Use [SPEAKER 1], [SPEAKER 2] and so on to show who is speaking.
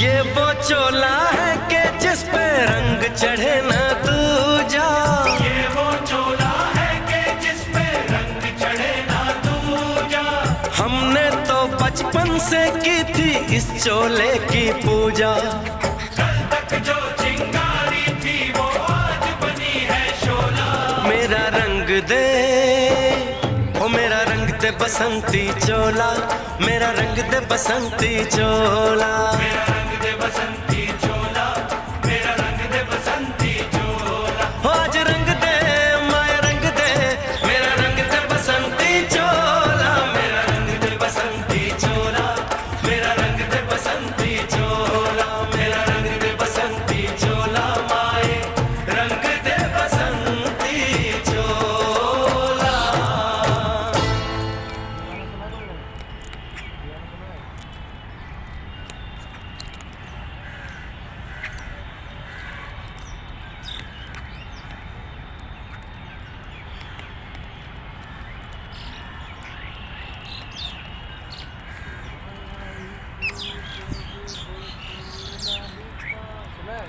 [SPEAKER 1] ये वो चोला है कि जिस पे रंग चढ़े ना दूजा।
[SPEAKER 2] ये वो चोला है कि जिस पे रंग चढ़े ना दूजा।
[SPEAKER 1] हमने तो बचपन से की थी इस चोले की पूजा।
[SPEAKER 2] कल तक जो चिंगारी थी वो आज बनी है शोला।
[SPEAKER 1] मेरा रंग दे, ओ मेरा रंग दे बसंती चोला, मेरा रंग दे बसंती चोला।
[SPEAKER 2] मेरा रंग दे बसंती चोला, मेरा रंग दे बसंती चोला।
[SPEAKER 1] हो आज रंग दे माया रंग दे, मेरा रंग दे बसंती चोला, मेरा रंग दे बसंती चोला, मेरा रंग दे बसंती चोला, मेरा रंग दे बसंती चोला, माए रंग दे बसंती चोला।
[SPEAKER 3] सुना है?